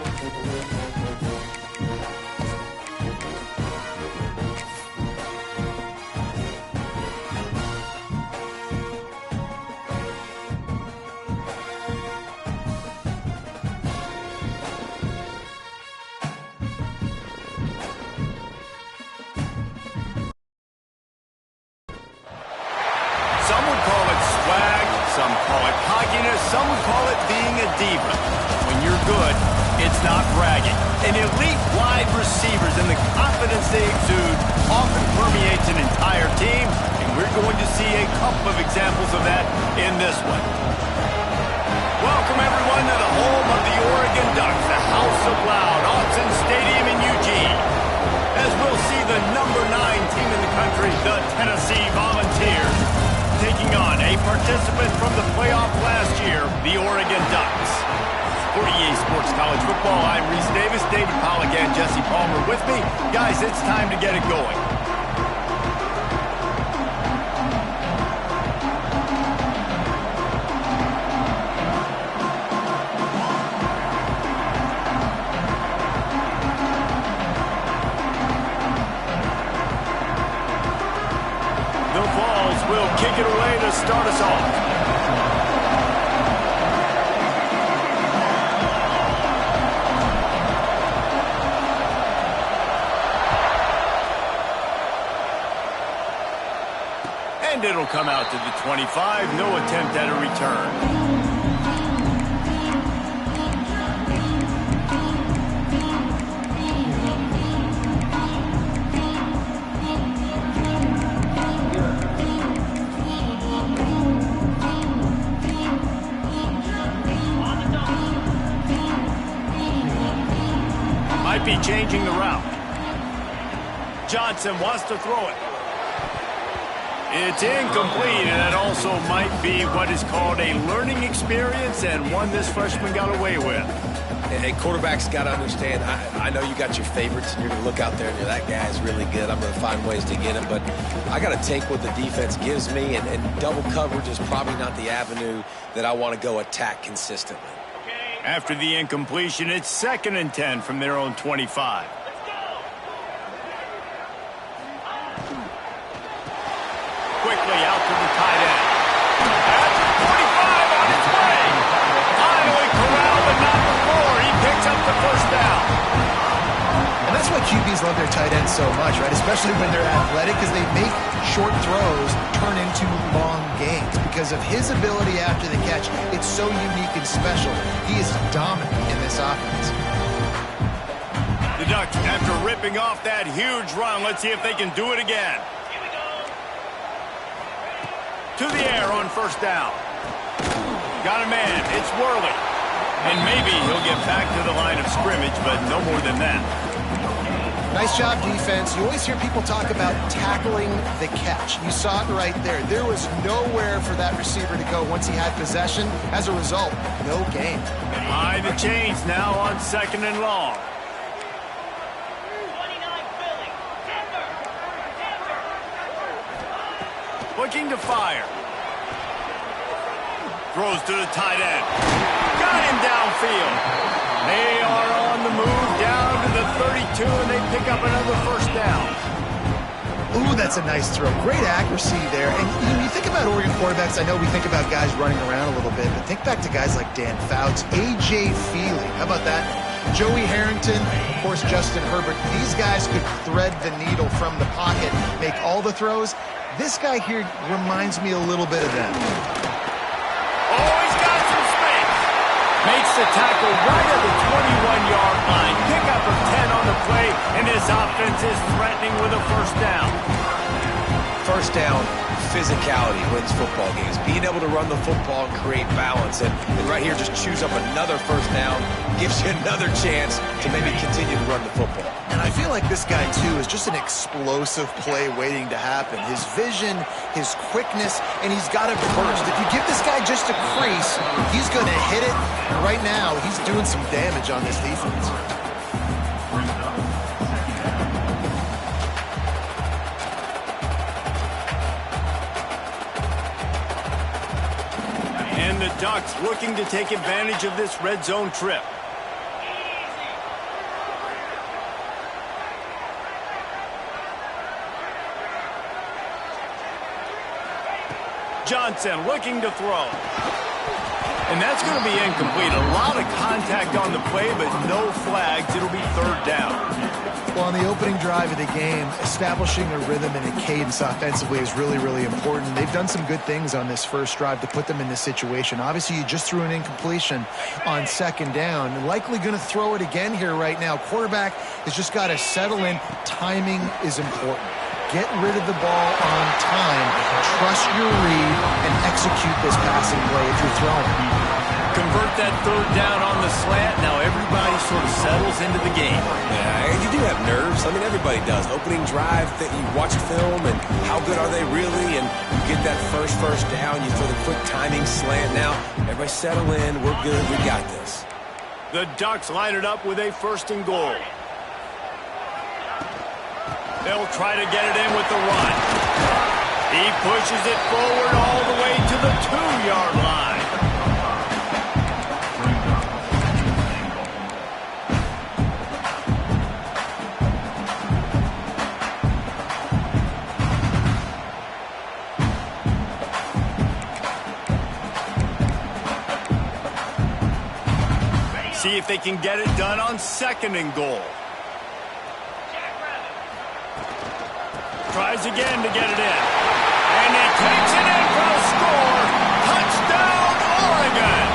Some would call it swag, some call it cockiness, some would call it being a diva. When you're good, it's not bragging. An elite wide receivers and the confidence they exude often permeates an entire team, and we're going to see a couple of examples of that in this one. Welcome, everyone, to the home of the Oregon Ducks, the House of Loud, Autzen Stadium in Eugene, as we'll see the number 9 team in the country, the Tennessee Volunteers, taking on a participant from the playoff last year, the Oregon Ducks. For EA Sports College Football, I'm Reese Davis, David Pollack and Jesse Palmer with me. Guys, it's time to get it going. The Vols will kick it away to start us off. And it'll come out to the 25. No attempt at a return. Might be changing the route. Johnson wants to throw it. It's incomplete, and it also might be what is called a learning experience and one this freshman got away with. Hey, quarterbacks got to understand, I know you got your favorites, and you're going to look out there and you're, that guy's really good. I'm going to find ways to get him, but I got to take what the defense gives me, and double coverage is probably not the avenue that I want to go attack consistently. After the incompletion, it's 2nd and 10 from their own 25. Quickly out to the tight end. At the 45 on its way. Finally corralled but not before. He picks up the first down. And that's why QBs love their tight ends so much, right? Especially when they're athletic, because they make short throws turn into long gains. Because of his ability after the catch, it's so unique and special. He is dominant in this offense. The Ducks, after ripping off that huge run, let's see if they can do it again. To the air on first down. Got a man. It's Worley. And maybe he'll get back to the line of scrimmage, but no more than that. Nice job, defense. You always hear people talk about tackling the catch. You saw it right there. There was nowhere for that receiver to go once he had possession. As a result, no gain. Behind the chains now on 2nd and long. Looking to fire. Throws to the tight end. Got him downfield. They are on the move down to the 32, and they pick up another first down. Ooh, that's a nice throw. Great accuracy there. And you think about Oregon quarterbacks, I know we think about guys running around a little bit, but think back to guys like Dan Fouts, A.J. Feely. How about that? Joey Harrington, of course, Justin Herbert. These guys could thread the needle from the pocket, make all the throws. This guy here reminds me a little bit of them. Oh, he's got some space. Makes the tackle right at the 21-yard line. Pickup of 10 on the play, and his offense is threatening with a first down. First down, physicality wins football games. Being able to run the football and create balance. And right here, just choose up another first down, gives you another chance to maybe continue to run the football. And I feel like this guy, too, is just an explosive play waiting to happen. His vision, his quickness, and he's got a burst. If you give this guy just a crease, he's going to hit it. And right now, he's doing some damage on this defense. And the Ducks looking to take advantage of this red zone trip. Johnson looking to throw. And that's going to be incomplete. A lot of contact on the play, but no flags. It'll be third down. Well, on the opening drive of the game, establishing a rhythm and a cadence offensively is really, really important. They've done some good things on this first drive to put them in this situation. Obviously, you just threw an incompletion on second down. And likely going to throw it again here right now. Quarterback has just got to settle in. Timing is important. Get rid of the ball on time. Trust your read and execute this passing play if you're throwing. Convert that third down on the slant. Now everybody sort of settles into the game. Yeah, and you do have nerves. I mean, everybody does. Opening drive, that you watch film, and how good are they really? And you get that first down. You throw the quick timing slant. Now, everybody settle in. We're good. We got this. The Ducks line it up with a 1st and goal. They'll try to get it in with the run. He pushes it forward all the way to the 2-yard line. See if they can get it done on 2nd and goal. Tries again to get it in. And he takes it in for the score. Touchdown, Oregon!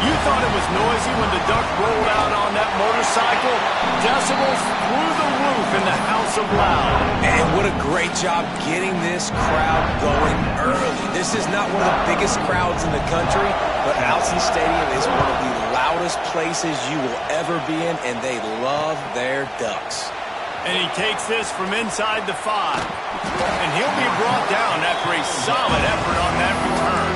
You thought it was noisy when the Duck rolled out on that motorcycle? Decibels through the roof in the House of Loud. And what a great job getting this crowd going early. This is not one of the biggest crowds in the country, but Autzen Stadium is one of the loudest places you will ever be in, and they love their Ducks. And he takes this from inside the 5. And he'll be brought down after a solid effort on that return.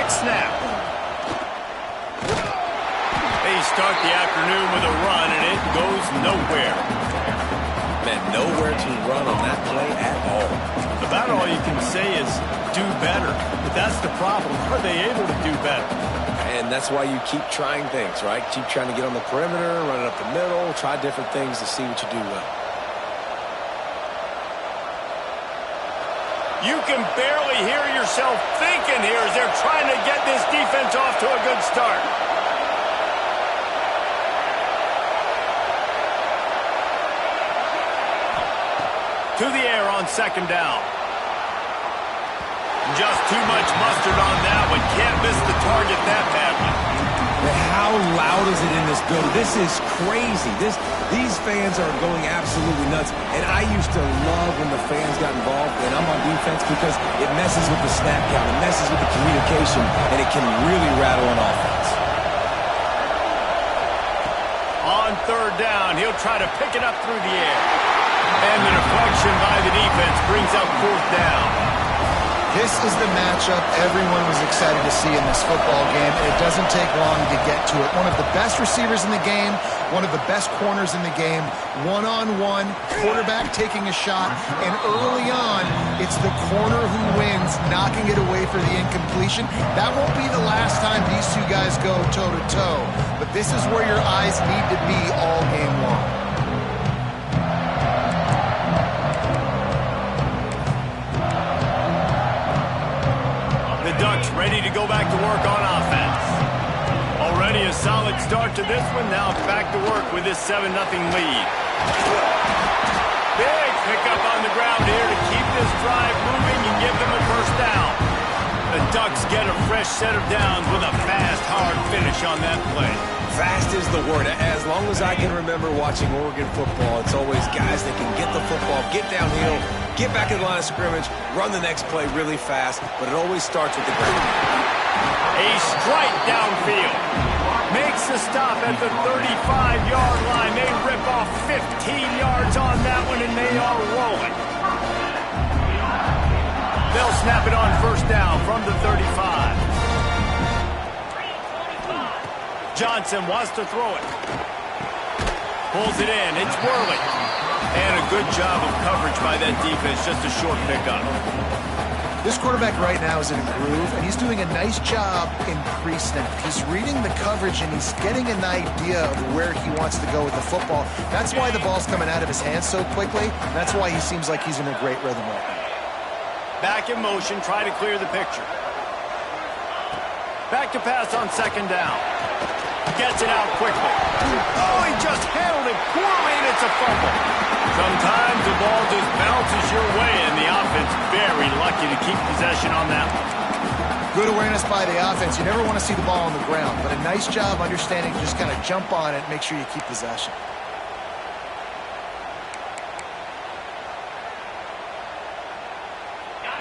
Snap. They start the afternoon with a run, and it goes nowhere. Man, nowhere to run on that play at all. About all you can say is do better. But that's the problem. Are they able to do better? And that's why you keep trying things, right? Keep trying to get on the perimeter, run it up the middle, try different things to see what you do well. You can barely hear yourself thinking here as they're trying to get this defense off to a good start. To the air on 2nd down. Just too much mustard on that one. Can't miss the target that badly. How loud is it in this building? This is crazy. These fans are going absolutely nuts. And I used to love when the fans got involved, and I'm on defense, because it messes with the snap count, it messes with the communication, and it can really rattle an offense. On 3rd down, he'll try to pick it up through the air. And the deflection by the defense brings up 4th down. This is the matchup everyone was excited to see in this football game, and it doesn't take long to get to it. One of the best receivers in the game, one of the best corners in the game, one-on-one, quarterback taking a shot, and early on, it's the corner who wins, knocking it away for the incompletion. That won't be the last time these two guys go toe-to-toe, but this is where your eyes need to be all game long. Ducks ready to go back to work on offense. Already a solid start to this one. Now back to work with this 7-0 lead. Big pickup on the ground here to keep this drive moving and give them a 1st down. The Ducks get a fresh set of downs with a fast, hard finish on that play. Fast is the word. As long as I can remember watching Oregon football, it's always guys that can get the football, get downhill, get back in the line of scrimmage, run the next play really fast, but it always starts with the ground. A strike downfield. Makes the stop at the 35-yard line. They rip off 15 yards on that one, and they are rolling. They'll snap it on 1st down from the 35. Johnson wants to throw it. Pulls it in. It's Worley. And a good job of coverage by that defense. Just a short pickup. This quarterback right now is in a groove, and he's doing a nice job in pre-snap. He's reading the coverage, and he's getting an idea of where he wants to go with the football. That's why the ball's coming out of his hands so quickly. That's why he seems like he's in a great rhythm right now. Back in motion, try to clear the picture. Back to pass on second down. Gets it out quickly. Oh, he just handled it poorly, and it's a fumble. Sometimes the ball just bounces your way, and the offense very lucky to keep possession on that one. Good awareness by the offense. You never want to see the ball on the ground, but a nice job understanding to just kind of jump on it and make sure you keep possession.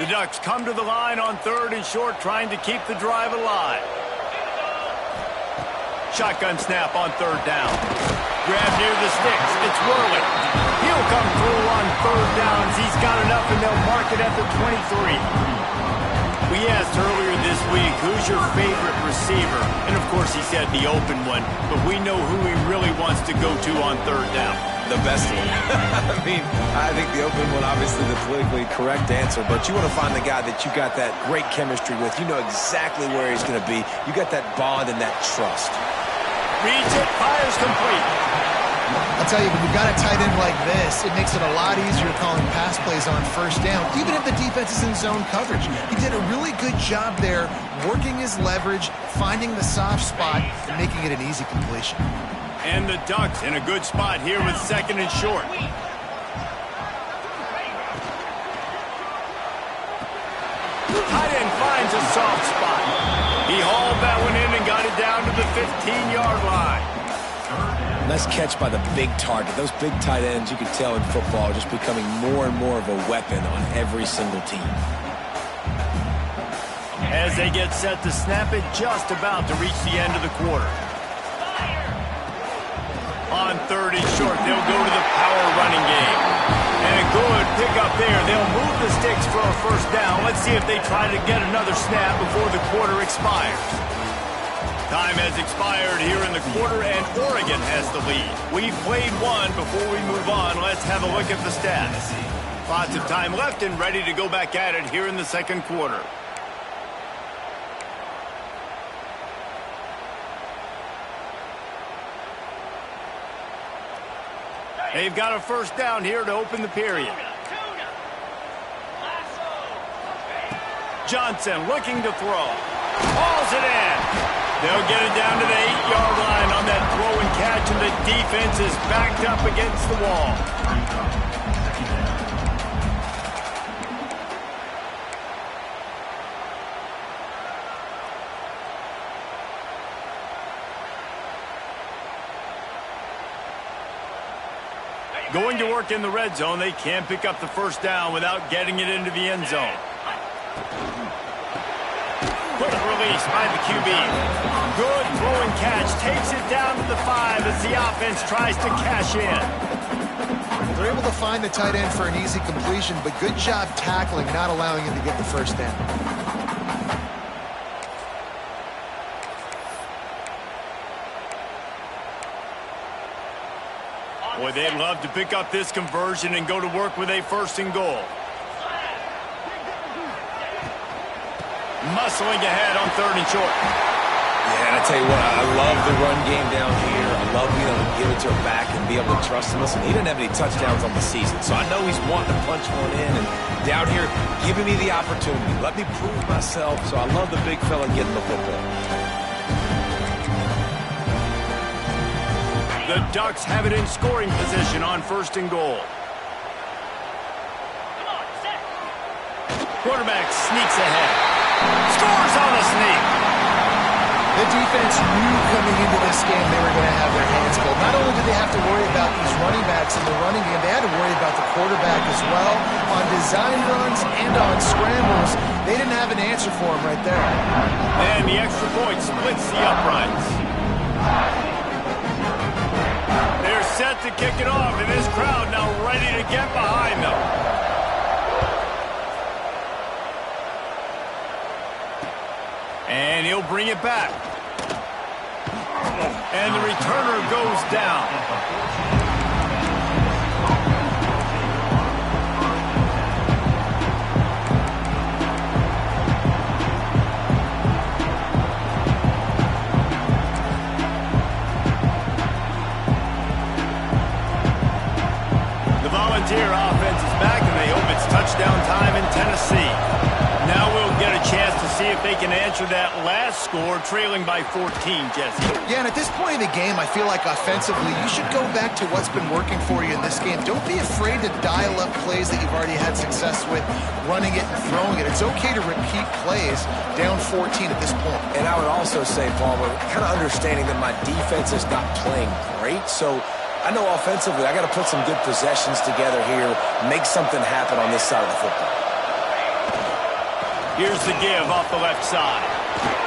The Ducks come to the line on 3rd and short, trying to keep the drive alive. Shotgun snap on 3rd down. Grab near the sticks. It's Worley. He'll come through on 3rd downs. He's got enough, and they'll mark it at the 23. We asked earlier this week, who's your favorite receiver? And, of course, he said the open one. But we know who he really wants to go to on 3rd down. The best one. I mean, I think the open one, obviously the politically correct answer, but you want to find the guy that you got that great chemistry with. You know exactly where he's going to be. You got that bond and that trust. Reads it, fires complete. I'll tell you, when you've got a tight end like this, it makes it a lot easier calling pass plays on 1st down, even if the defense is in zone coverage. He did a really good job there, working his leverage, finding the soft spot, and making it an easy completion. And the Ducks in a good spot here with 2nd and short. Tight end finds a soft spot. He hauled that one in and got it down to the 15-yard line. Nice catch by the big target. Those big tight ends, you can tell in football, are just becoming more and more of a weapon on every single team. As they get set to snap it, just about to reach the end of the quarter. On 3rd and short, they'll go to the power running game. And a good pickup there. They'll move the sticks for a 1st down. Let's see if they try to get another snap before the quarter expires. Time has expired here in the quarter, and Oregon has the lead. We've played one. Before we move on, let's have a look at the stats. Lots of time left and ready to go back at it here in the 2nd quarter. They've got a 1st down here to open the period. Johnson looking to throw. Hauls it in. They'll get it down to the 8-yard line on that throw and catch, and the defense is backed up against the wall. Going to work in the red zone, they can't pick up the 1st down without getting it into the end zone. Quick release by the QB. Good throw and catch. Takes it down to the 5 as the offense tries to cash in. They're able to find the tight end for an easy completion, but good job tackling, not allowing him to get the 1st down. Boy, they'd love to pick up this conversion and go to work with a 1st and goal. Muscling ahead on 3rd and short. Yeah, and I tell you what, I love the run game down here. I love being able to give it to him back and be able to trust him. Listen, he didn't have any touchdowns on the season, so I know he's wanting to punch one in. And down here, giving me the opportunity. Let me prove myself. So I love the big fella getting the football. The Ducks have it in scoring position on 1st and goal. Quarterback sneaks ahead. Scores on the sneak. The defense knew coming into this game they were going to have their hands full. Not only did they have to worry about these running backs in the running game, they had to worry about the quarterback as well. On design runs and on scrambles, they didn't have an answer for him right there. And the extra point splits the uprights. They're set to kick it off, and this crowd now ready to get behind them. And he'll bring it back. And the returner goes down. The Volunteer offense is back, and they hope it's touchdown time in Tennessee. Now we'll get a chance to see if they can answer that last score, trailing by 14, Jesse. Yeah, and at this point in the game, I feel like offensively, you should go back to what's been working for you in this game. Don't be afraid to dial up plays that you've already had success with, running it and throwing it. It's okay to repeat plays down 14 at this point. And I would also say, Palmer, kind of understanding that my defense is not playing great, so I know offensively I got to put some good possessions together here, make something happen on this side of the football. Here's the give off the left side.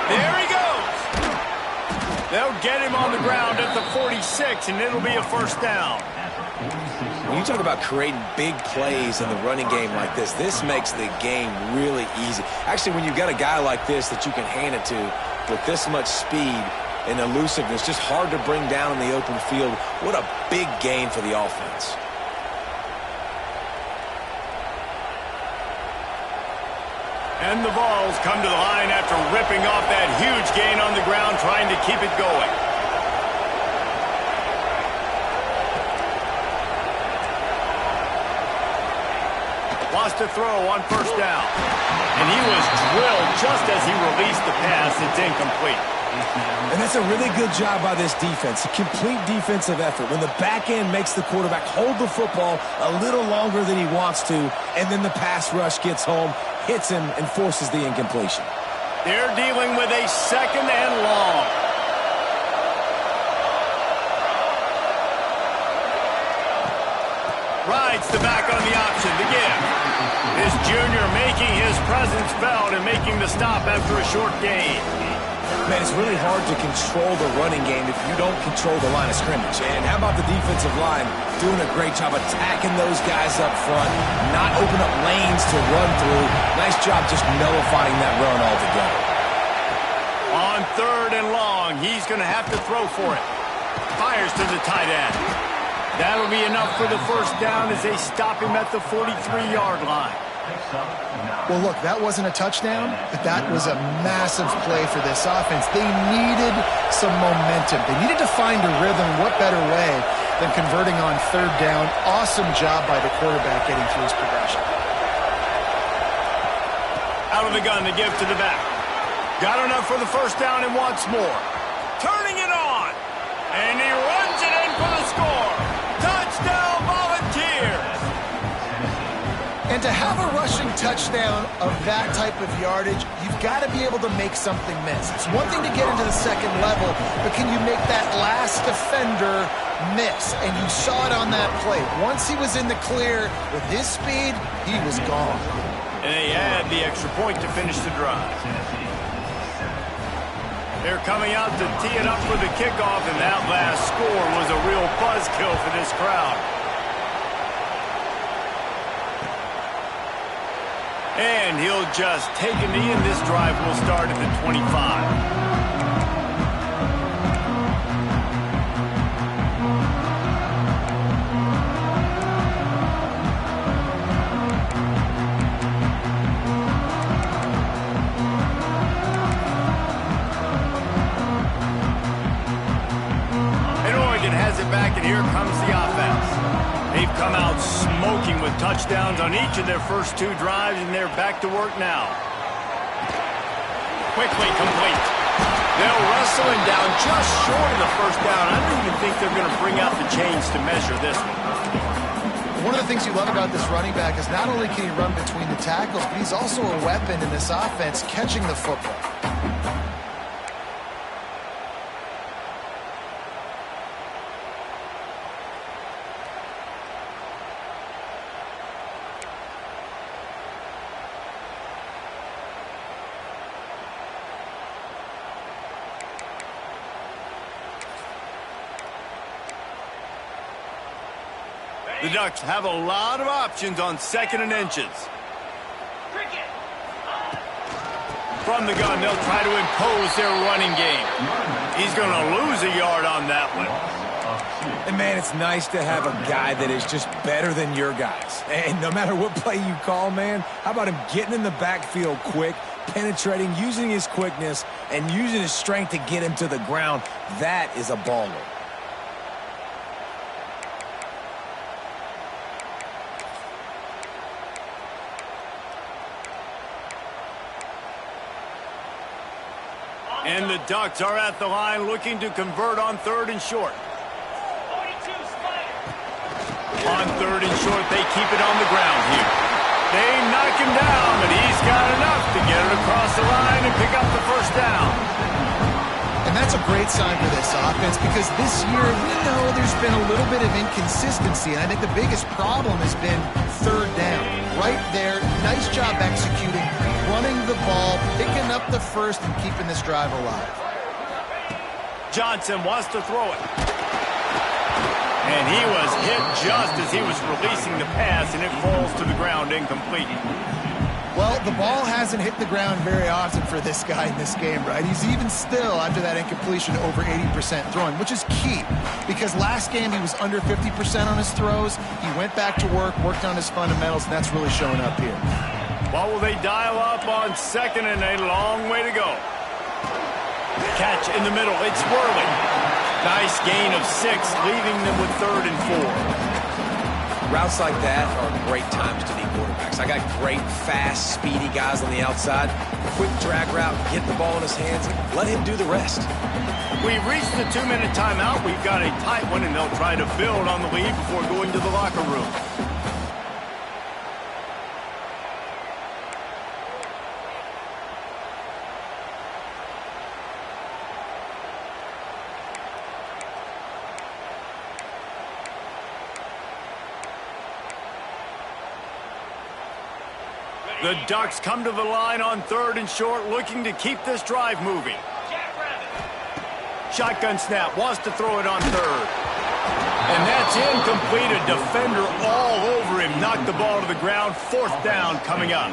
There he goes. They'll get him on the ground at the 46, and it'll be a first down. When you talk about creating big plays in the running game like this, this makes the game really easy. Actually, when you've got a guy like this that you can hand it to with this much speed and elusiveness, just hard to bring down in the open field, what a big gain for the offense. And the Vols come to the line after ripping off that huge gain on the ground, trying to keep it going. Lost to throw on first down. And he was drilled just as he released the pass. It's incomplete. And that's a really good job by this defense, a complete defensive effort. When the back end makes the quarterback hold the football a little longer than he wants to, and then the pass rush gets home, hits him, and forces the incompletion. They're dealing with a second and long. Rides the back on the option to give. This junior making his presence felt and making the stop after a short gain. Man, it's really hard to control the running game if you don't control the line of scrimmage. And how about the defensive line doing a great job attacking those guys up front, not open up lanes to run through. Nice job just nullifying that run altogether. On third and long, he's going to have to throw for it. Fires to the tight end. That'll be enough for the first down as they stop him at the 43-yard line. Well, look, that wasn't a touchdown, but that was a massive play for this offense. They needed some momentum. They needed to find a rhythm. What better way than converting on third down? Awesome job by the quarterback getting through his progression. Out of the gun to give to the back. Got enough for the first down and wants more. Turning it on. And he runs it in for the score. Touchdown, Volunteers. And to have a rushing touchdown of that type of yardage, you've got to be able to make something miss. It's one thing to get into the second level, but can you make that last defender miss? And you saw it on that play. Once he was in the clear with his speed, he was gone. And they had the extra point to finish the drive. They're coming out to tee it up for the kickoff, and that last score was a real buzzkill for this crowd. And he'll just take a knee, and this drive will start at the 25. And Oregon has it back, and here comes the offense. They've come out smoking with touchdowns on each of their first two drives, and they're back to work now. Quickly complete. They'll wrestle him down just short of the first down. I don't even think they're going to bring out the chains to measure this one. One of the things you love about this running back is not only can he run between the tackles, but he's also a weapon in this offense catching the football. The Ducks have a lot of options on second and inches. From the gun, they'll try to impose their running game. He's going to lose a yard on that one. And, man, it's nice to have a guy that is just better than your guys. And no matter what play you call, man, how about him getting in the backfield quick, penetrating, using his quickness, and using his strength to get him to the ground? That is a baller. And the Ducks are at the line looking to convert on 3rd and short. On 3rd and short, they keep it on the ground here. They knock him down, but he's got enough to get it across the line and pick up the 1st down. And that's a great sign for this offense because this year, we know there's been a little bit of inconsistency, and I think the biggest problem has been 3rd down. Right there, nice job executing, running the ball, picking up the 1st, and keeping this drive alive. Johnson wants to throw it. And he was hit just as he was releasing the pass, and it falls to the ground incomplete. Well, the ball hasn't hit the ground very often for this guy in this game, right? He's even still, after that incompletion, over 80% throwing, which is key because last game he was under 50% on his throws. He went back to work, worked on his fundamentals, and that's really showing up here. What will they dial up on 2nd and a long way to go? Catch in the middle. It's Worley. Nice gain of 6, leaving them with 3rd and 4. Routes like that are great times to be quarterbacks. I got great, fast, speedy guys on the outside. Quick drag route, get the ball in his hands, let him do the rest. We've reached the 2-minute timeout. We've got a tight one, and they'll try to build on the lead before going to the locker room. The Ducks come to the line on 3rd and short, looking to keep this drive moving. Shotgun snap, wants to throw it on 3rd. And that's incomplete. A defender all over him. Knocked the ball to the ground. 4th down coming up.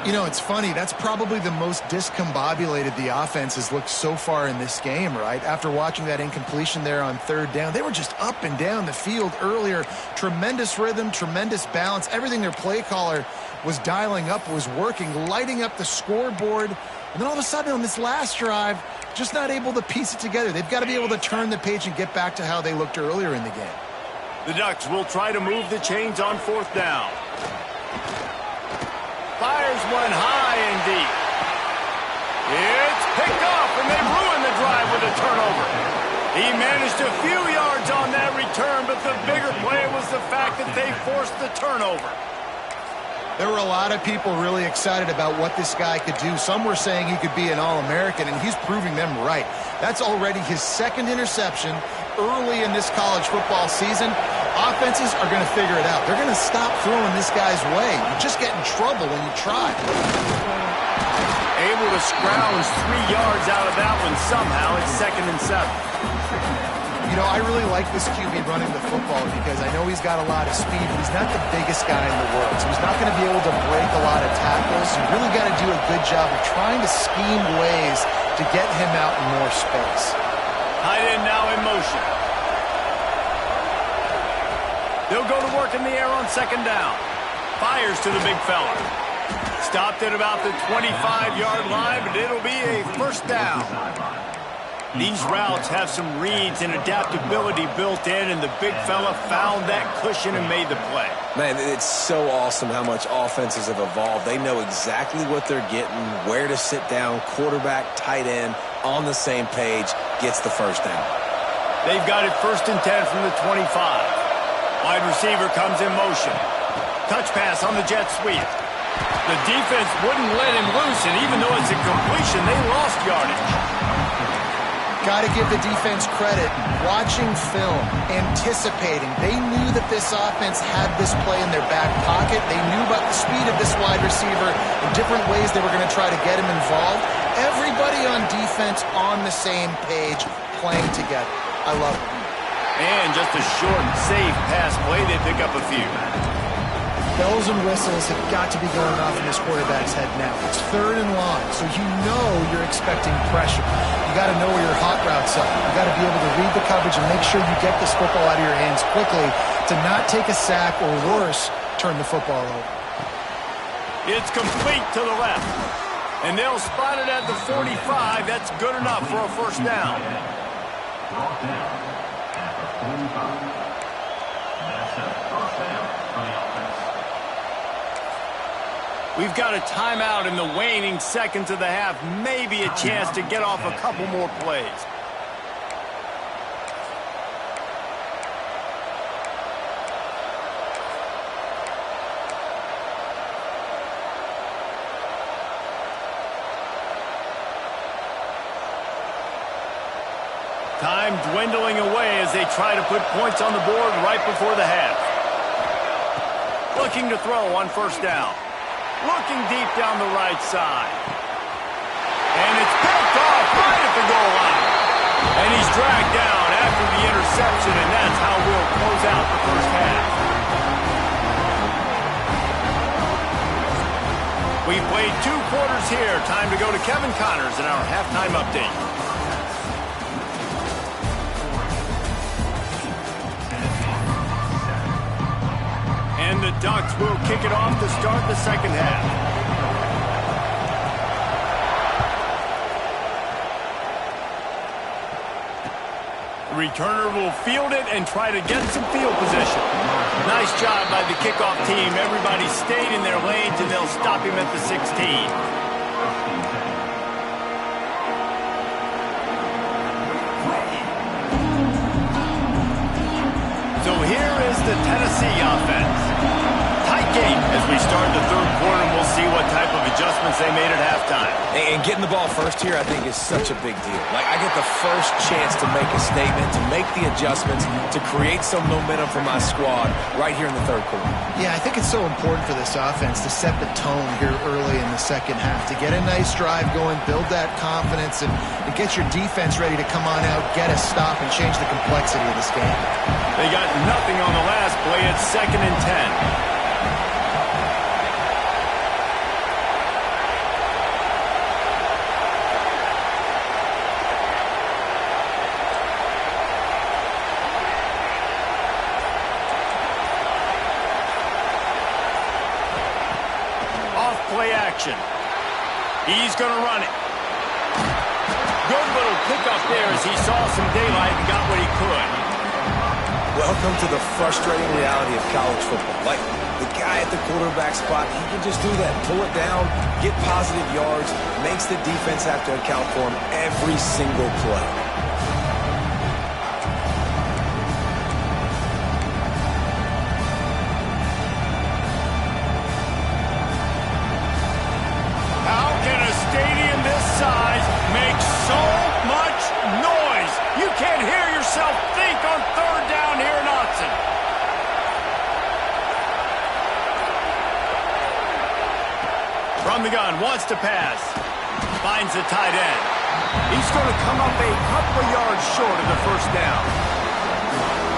You know, it's funny. That's probably the most discombobulated the offense has looked so far in this game, right? After watching that incompletion there on 3rd down, they were just up and down the field earlier. Tremendous rhythm, tremendous balance. Everything their play caller was dialing up was working, lighting up the scoreboard. And then all of a sudden on this last drive, just not able to piece it together. They've got to be able to turn the page and get back to how they looked earlier in the game. The Ducks will try to move the chains on 4th down. Fires one high and deep. It's picked off, and they ruin the drive with a turnover. He managed a few yards on that return, but the bigger play was the fact that they forced the turnover. There were a lot of people really excited about what this guy could do. Some were saying he could be an All-American, and he's proving them right. That's already his 2nd interception early in this college football season. Offenses are going to figure it out. They're going to stop throwing this guy's way. You just get in trouble when you try. Able to scrounge 3 yards out of that one somehow. It's 2nd and 7. You know, I really like this QB running the football because I know he's got a lot of speed, but he's not the biggest guy in the world. So he's not going to be able to break a lot of tackles. You really got to do a good job of trying to scheme ways to get him out in more space. Tight end now in motion. They'll go to work in the air on 2nd down. Fires to the big fella. Stopped at about the 25-yard line, but it'll be a 1st down. These routes have some reads and adaptability built in, and the big fella found that cushion and made the play. Man, it's so awesome how much offenses have evolved. They know exactly what they're getting, where to sit down, quarterback, tight end, on the same page, gets the 1st down. They've got it 1st and 10 from the 25. Wide receiver comes in motion. Touch pass on the jet sweep. The defense wouldn't let him loose, and even though it's a completion, they lost yardage. Got to give the defense credit. Watching film, anticipating. They knew that this offense had this play in their back pocket. They knew about the speed of this wide receiver and different ways they were going to try to get him involved. Everybody on defense on the same page, playing together. I love it. And just a short, safe pass play. They pick up a few. bells and whistles have got to be going off in this quarterback's head now. It's 3rd and long, so you know you're expecting pressure. You got to know where your hot routes are. You got to be able to read the coverage and make sure you get this football out of your hands quickly to not take a sack or worse, turn the football over. It's complete to the left. And they'll spot it at the 45. That's good enough for a first down. We've got a timeout in the waning seconds of the half. Maybe a chance to get off a couple more plays. Time dwindling away as they try to put points on the board right before the half. Looking to throw on first down. Looking deep down the right side. And it's picked off right at the goal line. And he's dragged down after the interception, and that's how we'll close out the first half. We've played 2 quarters here. Time to go to Kevin Connors in our halftime update. And the Ducks will kick it off to start the second half. The returner will field it and try to get some field position. Nice job by the kickoff team. Everybody stayed in their lanes, and they'll stop him at the 16. So here is the Tennessee offense. Tight game as we start the third quarter, and we'll see what type of adjustments they made at halftime. And getting the ball first here, I think, is such a big deal. Like, I get the first chance to make a statement, to make the adjustments, to create some momentum for my squad right here in the third quarter. Yeah, I think it's so important for this offense to set the tone here early in the second half, to get a nice drive going, build that confidence, and get your defense ready to come on out, get a stop, and change the complexity of this game. They got nothing on the last play. It's 2nd and 10. Play action. He's going to run it. Good little pickup there as he saw some daylight and got what he could. Welcome to the frustrating reality of college football. Like, the guy at the quarterback spot, he can just do that. Pull it down, get positive yards, makes the defense have to account for him every single play. From the gun, wants to pass. Finds the tight end. He's going to come up a couple of yards short of the first down.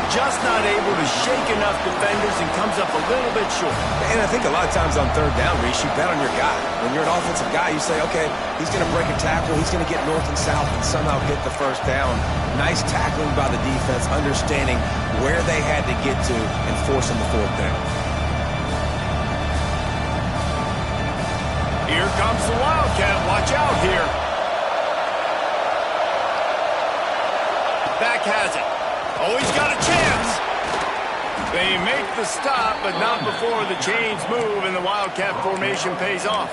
Just not able to shake enough defenders and comes up a little bit short. And I think a lot of times on third down, Reese, you bet on your guy. When you're an offensive guy, you say, okay, he's going to break a tackle. He's going to get north and south and somehow get the first down. Nice tackling by the defense, understanding where they had to get to and forcing the fourth down. Here comes the Wildcat. Watch out here. Back has it. Oh, he's got a chance. They make the stop, but not before the chains move and the Wildcat formation pays off.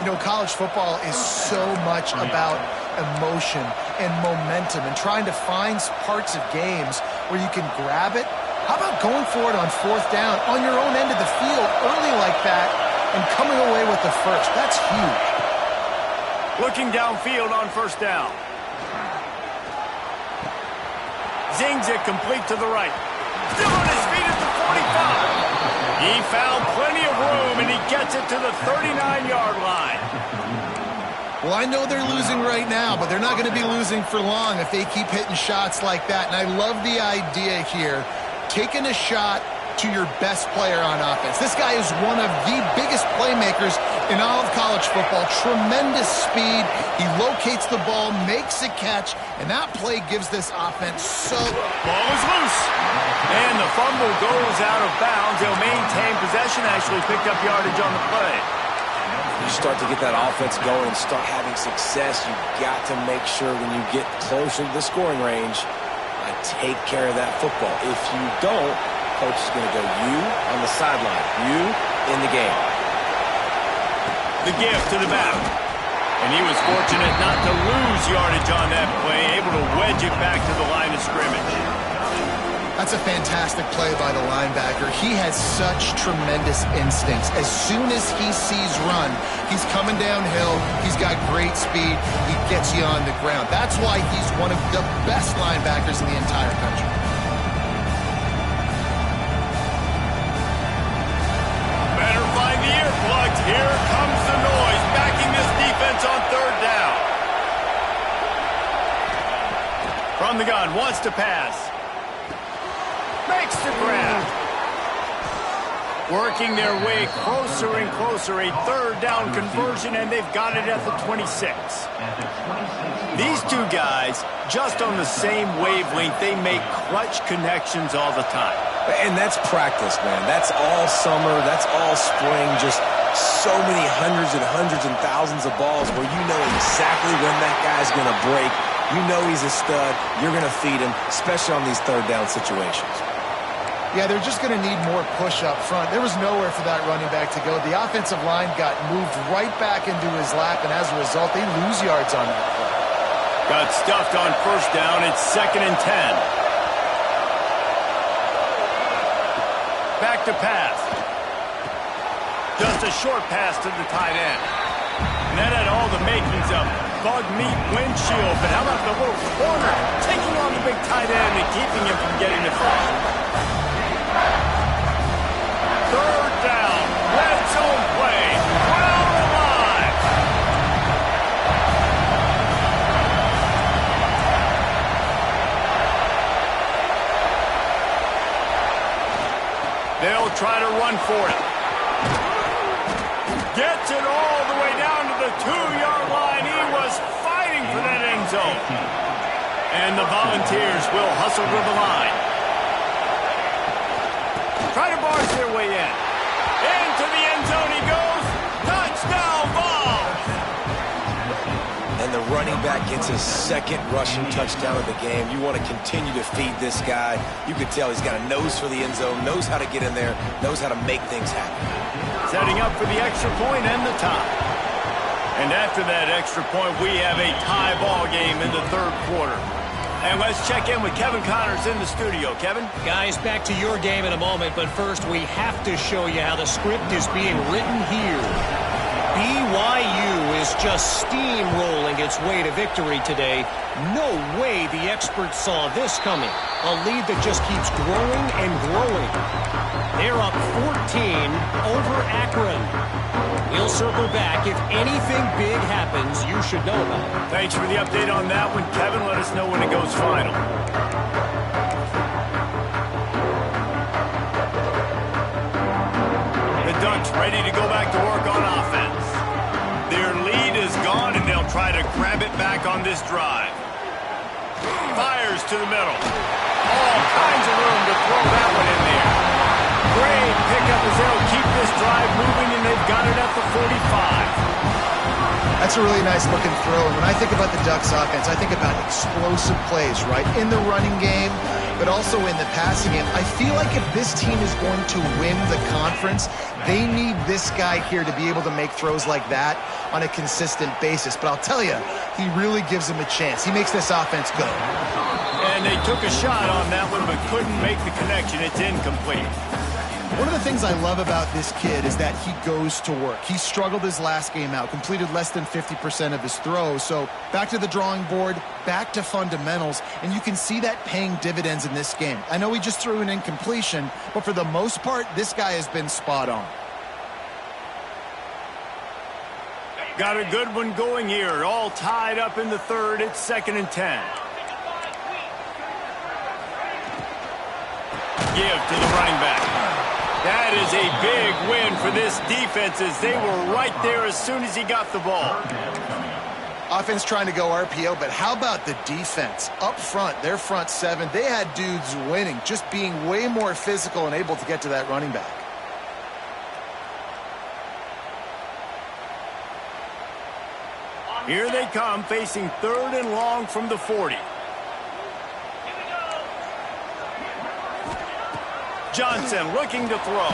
You know, college football is so much about emotion and momentum and trying to find parts of games where you can grab it. How about going for it on fourth down on your own end of the field early like that and coming away with the first? That's huge. Looking downfield on first down. Zings it complete to the right. Still on his feet at the 45. He found plenty of room, and he gets it to the 39-yard line. Well, I know they're losing right now, but they're not going to be losing for long if they keep hitting shots like that. And I love the idea here. Taking a shot, to your best player on offense. This guy is one of the biggest playmakers in all of college football. Tremendous speed. He locates the ball, makes a catch, and that play gives this offense so... Ball is loose. And the fumble goes out of bounds. They'll maintain possession, actually picked up yardage on the play. You start to get that offense going and start having success, you've got to make sure when you get closer to the scoring range, take care of that football. If you don't, coach is going to go you on the sideline, you in the game. The gift to the back. And he was fortunate not to lose yardage on that play, able to wedge it back to the line of scrimmage. That's a fantastic play by the linebacker. He has such tremendous instincts. As soon as he sees run, he's coming downhill. He's got great speed. He gets you on the ground. That's why he's one of the best linebackers in the entire country. Better find the earplugs. Here comes the noise, backing this defense on third down. From the gun, wants to pass. Makes the grab. Working their way closer and closer. A third down conversion, and they've got it at the 26. These two guys, just on the same wavelength, they make clutch connections all the time. And that's practice, man. That's all summer. That's all spring. Just so many hundreds and thousands of balls where you know exactly when that guy's going to break. You know he's a stud. You're going to feed him, especially on these third down situations. Yeah, they're just going to need more push up front. There was nowhere for that running back to go. The offensive line got moved right back into his lap, and as a result, they lose yards on that play. Got stuffed on first down. It's 2nd and 10. Back to pass. Just a short pass to the tight end. And that had all the makings of bug meat windshield. But how about the little corner taking on the big tight end and keeping him from getting the ball? Third down, red zone play, Brown alive. They'll try to run for it. Gets it all the way down to the 2-yard line. He was fighting for that end zone. And the Volunteers will hustle to the line. Try to barge their way in. Into the end zone he goes. Touchdown, Vols! And the running back gets his second rushing touchdown of the game. You want to continue to feed this guy. You can tell he's got a nose for the end zone, knows how to get in there, knows how to make things happen. Setting up for the extra point and the tie. And after that extra point, we have a tie ball game in the third quarter. And let's check in with Kevin Connors in the studio. Kevin? Guys, back to your game in a moment, but first we have to show you how the script is being written here. BYU is just steamrolling its way to victory today. No way the experts saw this coming. A lead that just keeps growing and growing. They're up 14 over Akron. We'll circle back. If anything big happens, you should know about it. Thanks for the update on that one, Kevin. Let us know when it goes final. The Ducks ready to go back to work on offense. Their lead is gone, and they'll try to grab it back on this drive. Fires to the middle. All kinds of room to throw that one in there. Great pickup as they'll keep this drive moving, and they've got it at the 45. That's a really nice looking throw. And when I think about the Ducks offense, I think about explosive plays, right? In the running game, but also in the passing game. I feel like if this team is going to win the conference, they need this guy here to be able to make throws like that on a consistent basis. But I'll tell you, he really gives them a chance. He makes this offense go. And they took a shot on that one, but couldn't make the connection. It's incomplete. One of the things I love about this kid is that he goes to work. He struggled his last game out, completed less than 50% of his throws. So back to the drawing board, back to fundamentals, and you can see that paying dividends in this game. I know he just threw an incompletion, but for the most part, this guy has been spot on. Got a good one going here. All tied up in the third. It's 2nd and 10. Give to the running back. That is a big win for this defense as they were right there as soon as he got the ball. Offense trying to go RPO, but how about the defense? Up front, their front seven, they had dudes winning, just being way more physical and able to get to that running back. Here they come, facing 3rd and long from the 40. Johnson looking to throw.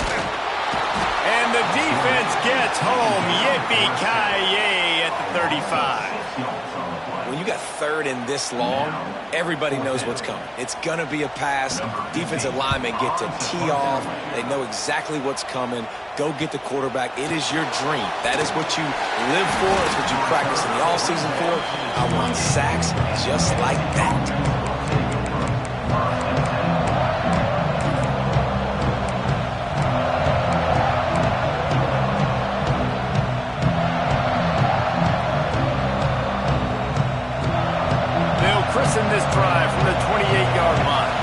And the defense gets home. Yippee-ki-yay at the 35. When you got 3rd and this long, everybody knows what's coming. It's going to be a pass. Defensive linemen get to tee off. They know exactly what's coming. Go get the quarterback. It is your dream. That is what you live for. It's what you practice in the offseason for. I want sacks just like that. In this drive from the 28-yard line.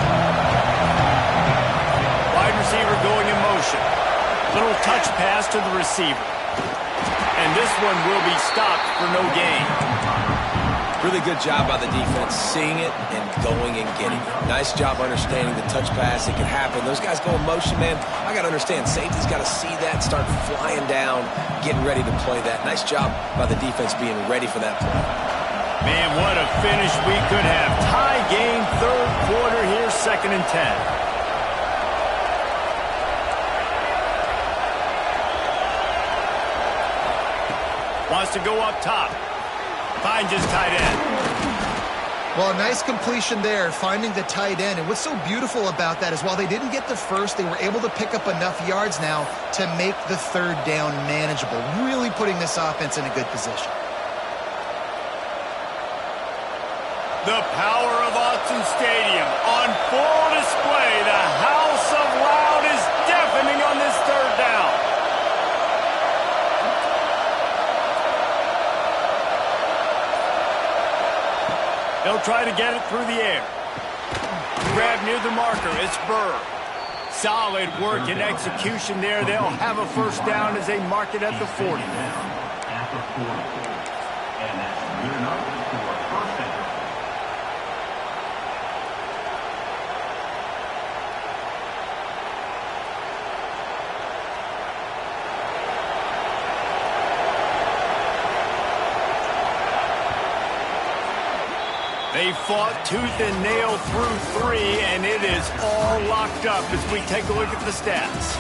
Wide receiver going in motion. Little touch pass to the receiver. And this one will be stopped for no gain. Really good job by the defense, seeing it and going and getting it. Nice job understanding the touch pass. It can happen. Those guys go in motion, man. I got to understand, safety's got to see that, start flying down, getting ready to play that. Nice job by the defense being ready for that play. Man, what a finish we could have. Tie game, 3rd quarter here, 2nd and 10. Wants to go up top. Finds his tight end. Well, a nice completion there, finding the tight end. And what's so beautiful about that is while they didn't get the first, they were able to pick up enough yards now to make the 3rd down manageable, really putting this offense in a good position. The power of Autzen Stadium on full display. The house of loud is deafening on this 3rd down. They'll try to get it through the air. Grab near the marker. It's Burr. Solid work and execution there. They'll have a 1st down as they mark it at the 40 now. At the 40. And that's good enough for a 1st down. They fought tooth and nail through 3, and it is all locked up as we take a look at the stats.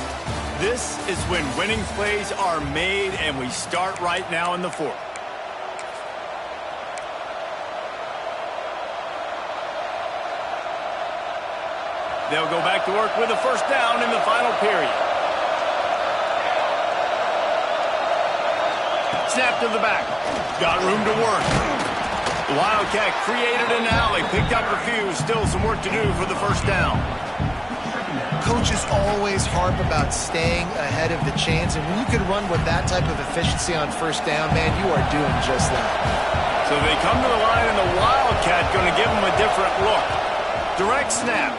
This is when winning plays are made, and we start right now in the 4th. They'll go back to work with a 1st down in the final period. Snap to the back. Got room to work. The Wildcat created an alley, picked up a few, still some work to do for the 1st down. Coaches always harp about staying ahead of the chains, and when you can run with that type of efficiency on 1st down, man, you are doing just that. So they come to the line, and the Wildcat going to give them a different look. Direct snap.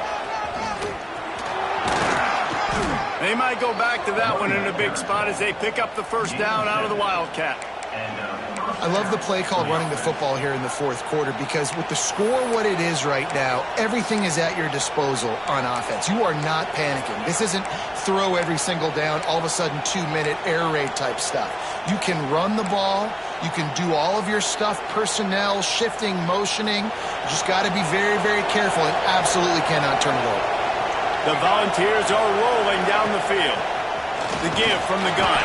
They might go back to that one in a big spot as they pick up the 1st down out of the Wildcat. I love the play called running the football here in the 4th quarter because with the score what it is right now, everything is at your disposal on offense. You are not panicking. This isn't throw every single down, all of a sudden 2-minute air raid type stuff. You can run the ball. You can do all of your stuff, personnel, shifting, motioning. You just got to be very, very careful and absolutely cannot turn it over. The Volunteers are rolling down the field. The give from the gun.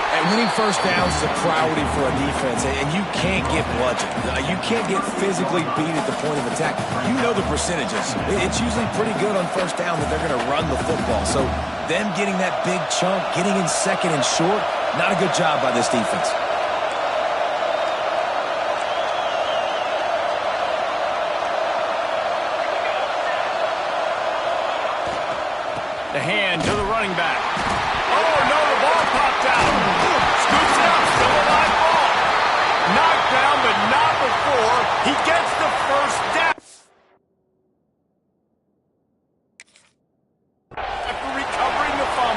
And winning 1st downs is a priority for a defense, and you can't get bludgeoned. You can't get physically beat at the point of attack. You know the percentages. It's usually pretty good on 1st down that they're going to run the football. So them getting that big chunk, getting in 2nd and short, not a good job by this defense. The hand to the running back. Oh, no, the ball popped out. Scoots it up, still a live ball. Knocked down, but not before he gets the 1st down. After recovering the fumble.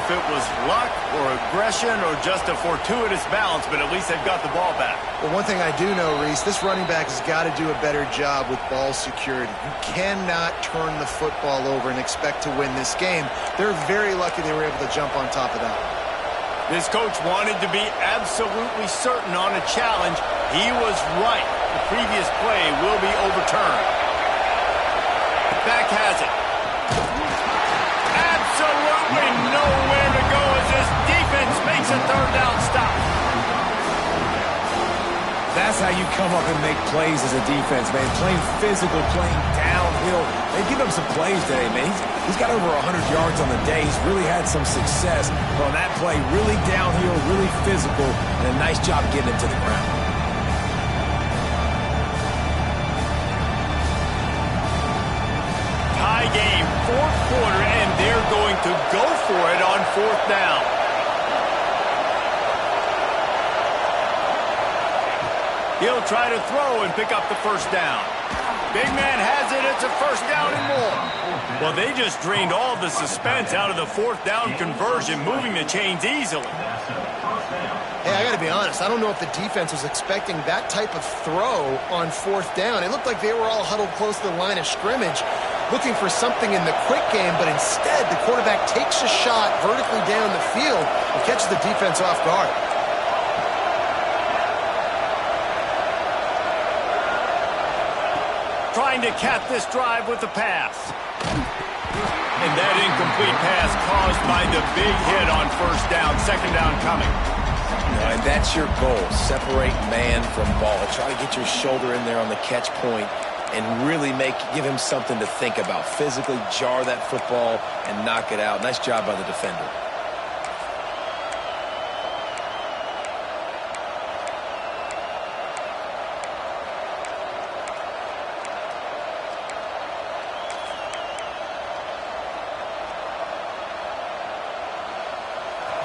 if it was luck or aggression or just a fortuitous bounce, but at least they've got the ball back. Well, one thing I do know, Reese, this running back has got to do a better job with ball security. You cannot turn the football over and expect to win this game. They're very lucky they were able to jump on top of that. This coach wanted to be absolutely certain on a challenge. He was right. The previous play will be overturned. Back has it. Absolutely nowhere to go as this defense makes a third down stop. That's how you come up and make plays as a defense, man. Playing physical, playing downhill. They give him some plays today, man. He's got over 100 yards on the day. He's really had some success. But on that play, really downhill, really physical, and a nice job getting him to the ground. Tie game, fourth quarter, and they're going to go for it on fourth down. He'll try to throw and pick up the first down. Big man has it. It's a first down and more. Well, they just drained all the suspense out of the fourth down conversion, moving the chains easily. Hey, I got to be honest. I don't know if the defense was expecting that type of throw on fourth down. It looked like they were all huddled close to the line of scrimmage, looking for something in the quick game, but instead the quarterback takes a shot vertically down the field and catches the defense off guard. Trying to cap this drive with the pass. And that incomplete pass caused by the big hit on first down. Second down coming. And that's your goal. Separate man from ball. Try to get your shoulder in there on the catch point and really give him something to think about. Physically jar that football and knock it out. Nice job by the defender.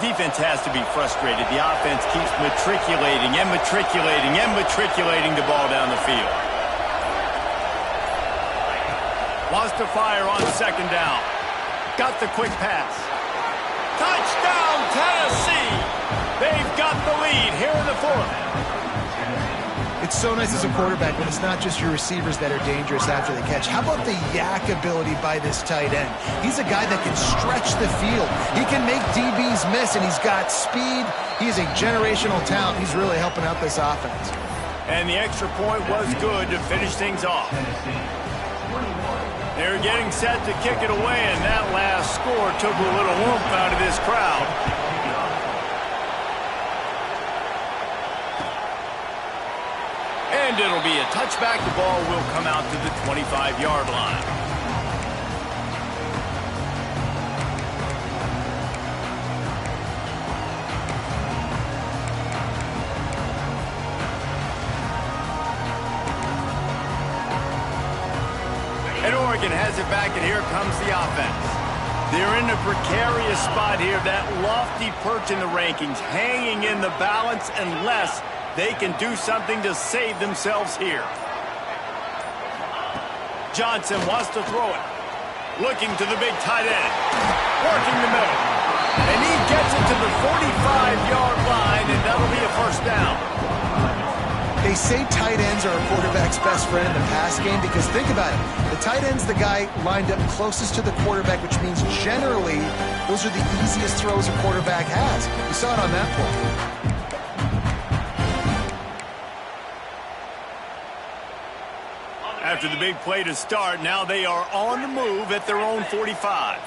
Defense has to be frustrated. The offense keeps matriculating and matriculating and matriculating the ball down the field. Wants to fire on second down. Got the quick pass. Touchdown, Tennessee! They've got the lead here in the fourth. It's so nice as a quarterback when it's not just your receivers that are dangerous after the catch. How about the yak ability by this tight end? He's a guy that can stretch the field. He can make DBs miss, and he's got speed. He's a generational talent. He's really helping out this offense. And the extra point was good to finish things off. They're getting set to kick it away, and that last score took a little oomph out of this crowd. And it'll be a touchback. The ball will come out to the 25-yard line. And Oregon has it back, and here comes the offense. They're in a precarious spot here, that lofty perch in the rankings, hanging in the balance unless they can do something to save themselves here. Johnson wants to throw it. Looking to the big tight end. Working the middle. And he gets it to the 45-yard line, and that'll be a first down. They say tight ends are a quarterback's best friend in the pass game because think about it. The tight end's the guy lined up closest to the quarterback, which means generally those are the easiest throws a quarterback has. You saw it on that play. After the big play to start, now they are on the move at their own 45.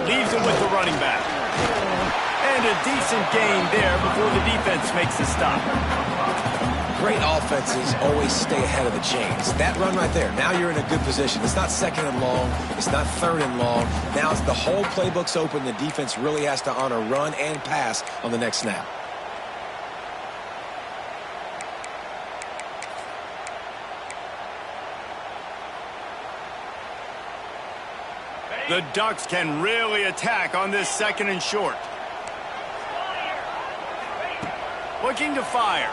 Leaves it with the running back. And a decent gain there before the defense makes the stop. Great offenses always stay ahead of the chains. That run right there, now you're in a good position. It's not second and long. It's not third and long. Now it's the whole playbook's open. The defense really has to honor run and pass on the next snap. The Ducks can really attack on this second and short. Looking to fire.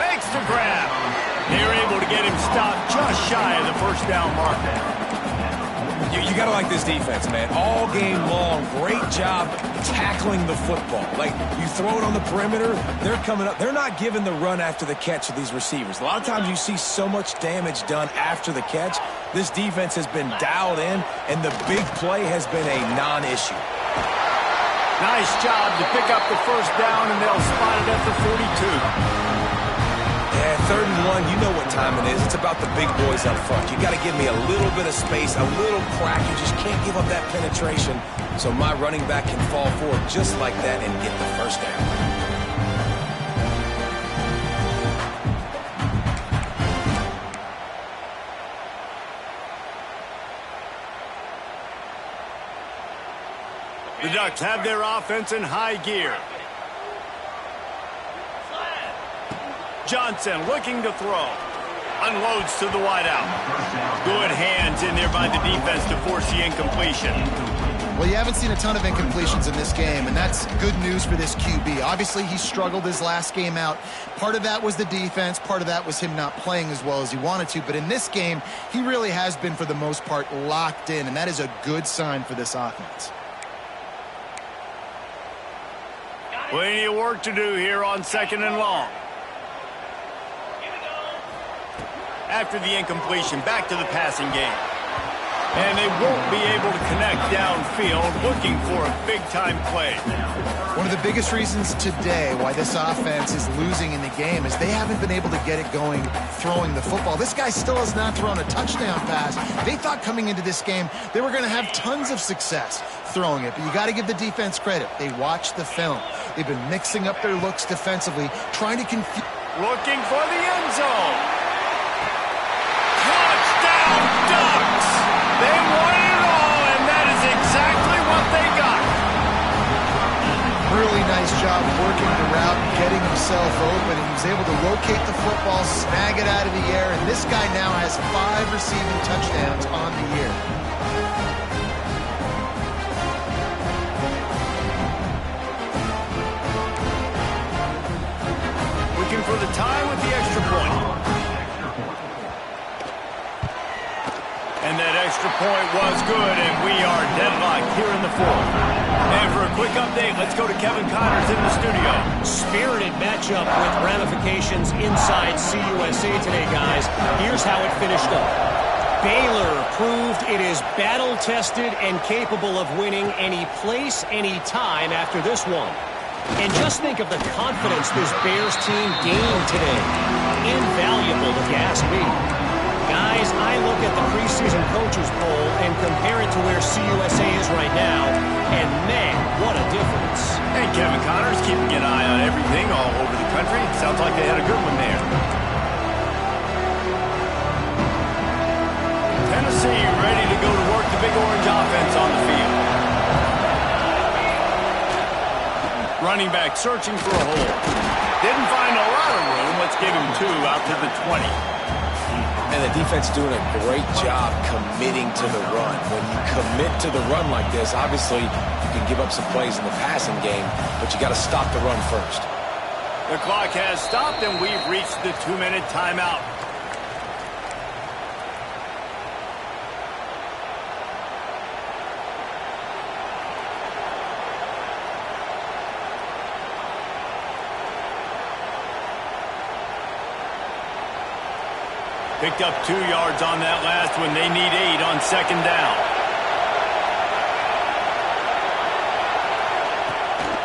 Makes the grab. They're able to get him stopped just shy of the first down marker. You got to like this defense, man. All game long, great job tackling the football. Like, you throw it on the perimeter, they're coming up. They're not giving the run after the catch to these receivers. A lot of times you see so much damage done after the catch. This defense has been dialed in, and the big play has been a non-issue. Nice job to pick up the first down, and they'll spot it at the 42. Yeah, 3rd and 1, you know what time it is. It's about the big boys up front. You got to give me a little bit of space, a little crack. You just can't give up that penetration, so my running back can fall forward just like that and get the first down. The Ducks have their offense in high gear. Johnson looking to throw. Unloads to the wideout. Good hands in there by the defense to force the incompletion. Well, you haven't seen a ton of incompletions in this game, and that's good news for this QB. Obviously, he struggled his last game out. Part of that was the defense. Part of that was him not playing as well as he wanted to. But in this game, he really has been, for the most part, locked in, and that is a good sign for this offense. Plenty of work to do here on 2nd and long. After the incompletion, back to the passing game. And they won't be able to connect downfield, looking for a big-time play. One of the biggest reasons today why this offense is losing in the game is they haven't been able to get it going throwing the football. This guy still has not thrown a touchdown pass. They thought coming into this game they were going to have tons of success throwing it, but you got to give the defense credit. They watched the film. They've been mixing up their looks defensively, trying to confuse. Looking for the end zone. Touchdown, Ducks! They won it all, and that is exactly what they got. Really nice job working the route, getting himself open, and he was able to locate the football, snag it out of the air, and this guy now has 5 receiving touchdowns on the year. Looking for the tie with the extra point. And that extra point was good, and we are deadlocked here in the 4th. And for a quick update, let's go to Kevin Connors in the studio. Spirited matchup with ramifications inside CUSA today, guys. Here's how it finished up. Baylor proved it is battle-tested and capable of winning any place, any time after this one. And just think of the confidence this Bears team gained today. Invaluable, if you ask me. Guys, I look at the preseason coaches poll and compare it to where CUSA is right now, and man, what a difference. And Kevin Connors keeping an eye on everything all over the country. Sounds like they had a good one there. Tennessee ready to go to work the Big Orange offense on the field. Running back searching for a hole. Didn't find a lot of room. Let's give him 2 out to the 20. And the defense doing a great job committing to the run. When you commit to the run like this, obviously you can give up some plays in the passing game, but you got to stop the run first. The clock has stopped, and we've reached the 2-minute timeout. Picked up 2 yards on that last one. They need 8 on 2nd down.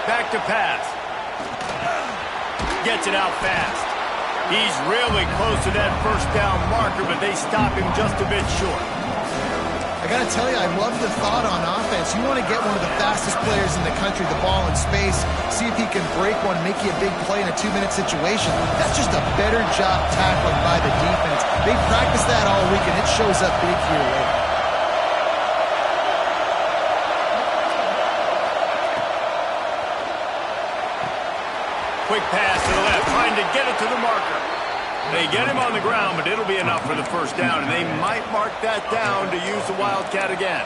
Back to pass. Gets it out fast. He's really close to that first down marker, but they stop him just a bit short. I got to tell you, I love the thought on offense. You want to get one of the fastest players in the country the ball in space, see if he can break one, make you a big play in a 2-minute situation. That's just a better job tackling by the defense. They practiced that all week, and it shows up big here later. Quick pass to the left, trying to get it to the marker. They get him on the ground, but it'll be enough for the first down, and they might mark that down to use the Wildcat again.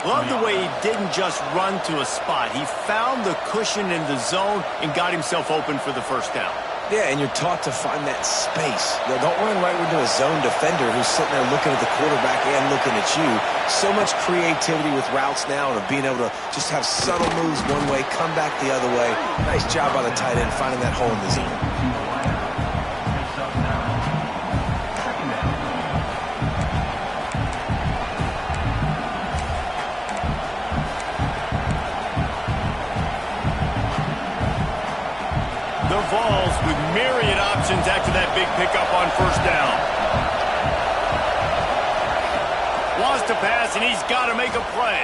Love the way he didn't just run to a spot. He found the cushion in the zone and got himself open for the first down. Yeah, and you're taught to find that space. Don't run right into a zone defender who's sitting there looking at the quarterback and looking at you. So much creativity with routes now and being able to just have subtle moves one way, come back the other way. Nice job by the tight end finding that hole in the zone. The Vols with myriad options after that big pickup on first down. Wants to pass, and he's got to make a play.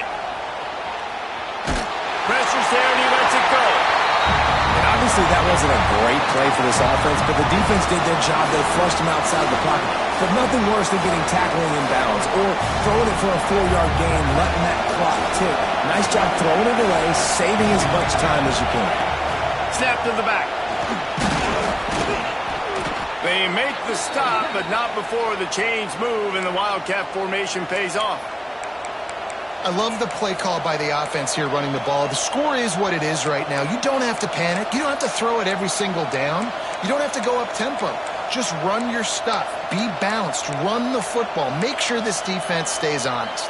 Pressure's there, and he lets it go. And obviously, that wasn't a great play for this offense, but the defense did their job. They flushed him outside the pocket. But nothing worse than getting tackling inbounds or throwing it for a 4-yard gain, letting that clock tick. Nice job throwing it away, saving as much time as you can. Snap to the back. They make the stop, but not before the chains move and the Wildcat formation pays off. I love the play call by the offense here running the ball. The score is what it is right now. You don't have to panic. You don't have to throw it every single down. You don't have to go up tempo. Just run your stuff. Be balanced. Run the football. Make sure this defense stays honest.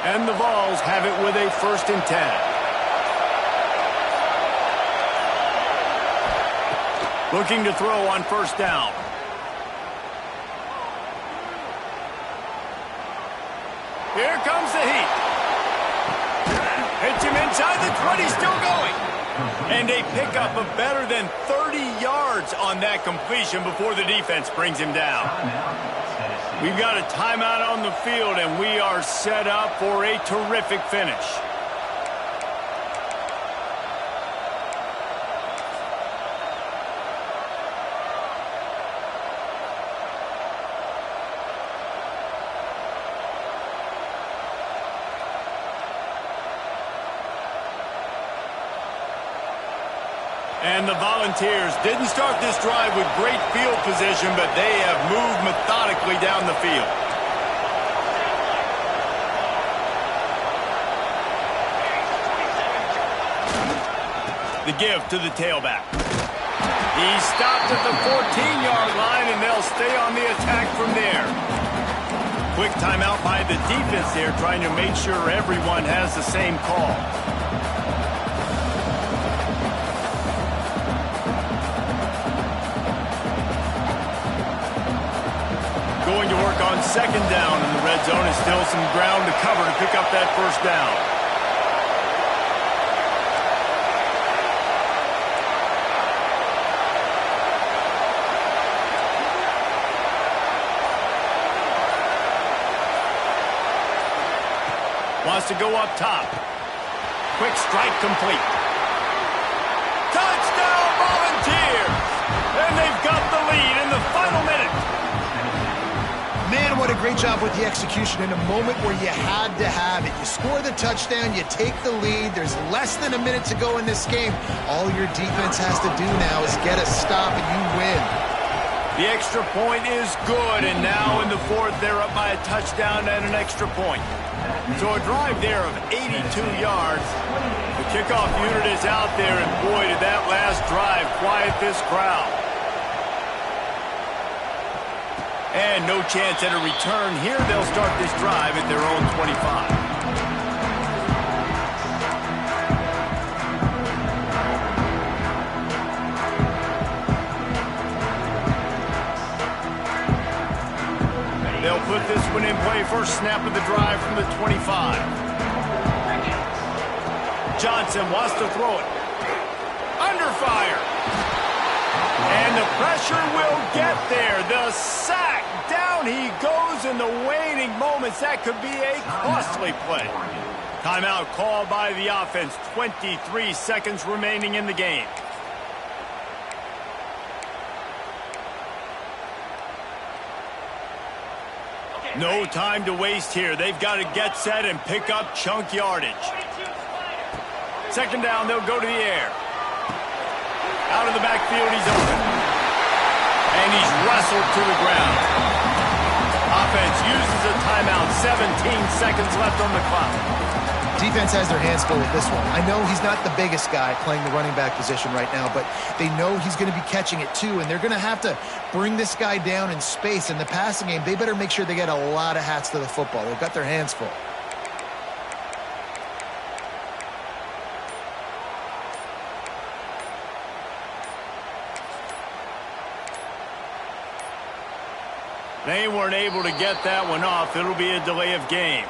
And the Vols have it with a 1st and 10. Looking to throw on first down. Here comes the heat. Hits him inside the 20, still going. And a pickup of better than 30 yards on that completion before the defense brings him down. We've got a timeout on the field, and we are set up for a terrific finish. And the Volunteers didn't start this drive with great field position, but they have moved methodically down the field. The give to the tailback. He stopped at the 14-yard line, and they'll stay on the attack from there. Quick timeout by the defense there, trying to make sure everyone has the same call. Going to work on second down in the red zone, and still some ground to cover to pick up that first down. Wants to go up top. Quick strike complete. Touchdown Volunteers! And they've got the lead in the final minute. Man, what a great job with the execution in a moment where you had to have it. You score the touchdown, you take the lead. There's less than a minute to go in this game. All your defense has to do now is get a stop and you win. The extra point is good, and now in the fourth, they're up by a touchdown and an extra point. So a drive there of 82 yards. The kickoff unit is out there, and boy, did that last drive quiet this crowd. And no chance at a return here. They'll start this drive at their own 25. They'll put this one in play. First snap of the drive from the 25. Johnson wants to throw it. Under fire. And the pressure will get there. The sack. Down he goes in the waning moments. That could be a costly play. Timeout called by the offense. 23 seconds remaining in the game. No time to waste here. They've got to get set and pick up chunk yardage. Second down, they'll go to the air. Out of the backfield, he's open. And he's wrestled to the ground. Offense uses a timeout. 17 seconds left on the clock. Defense has their hands full with this one. I know he's not the biggest guy playing the running back position right now, but they know he's going to be catching it too, and they're going to have to bring this guy down in space. In the passing game, they better make sure they get a lot of hats to the football. They've got their hands full. They weren't able to get that one off. It'll be a delay of game.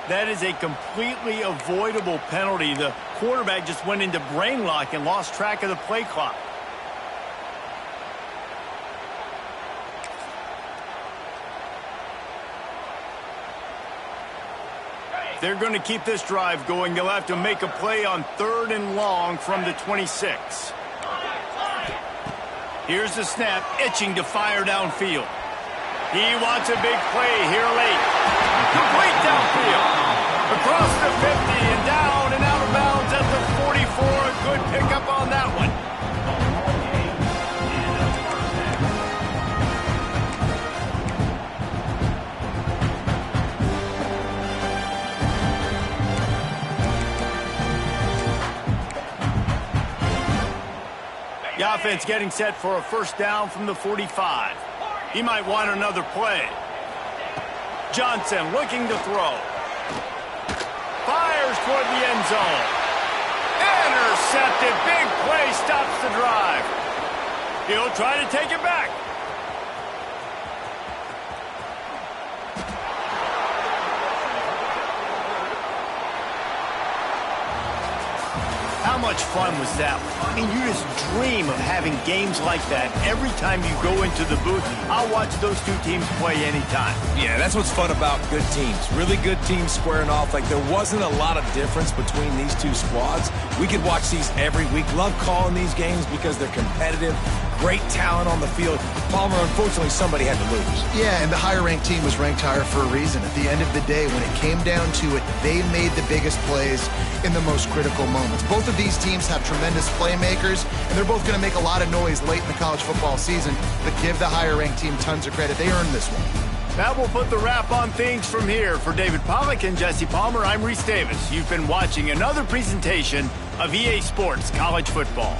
That is a completely avoidable penalty. The quarterback just went into brain lock and lost track of the play clock. They're going to keep this drive going. They'll have to make a play on 3rd and long from the 26. Here's the snap, itching to fire downfield. He wants a big play here late. Complete downfield. Across the 50 and down and out of bounds at the 44. A good pickup on that one. The offense getting set for a first down from the 45. He might want another play. Johnson looking to throw. Fires toward the end zone. Intercepted. Big play stops the drive. He'll try to take it back. How much fun was that? I mean, you just dream of having games like that every time you go into the booth. I'll watch those two teams play anytime. Yeah, that's what's fun about good teams. Really good teams squaring off. Like, there wasn't a lot of difference between these two squads. We could watch these every week. Love calling these games because they're competitive. Great talent on the field. Palmer, unfortunately, somebody had to lose. Yeah, and the higher-ranked team was ranked higher for a reason. At the end of the day, when it came down to it, they made the biggest plays in the most critical moments. Both of these teams have tremendous playmakers, and they're both going to make a lot of noise late in the college football season, but give the higher-ranked team tons of credit. They earned this one. That will put the wrap on things from here. For David Pollack and Jesse Palmer, I'm Reese Davis. You've been watching another presentation of EA Sports College Football.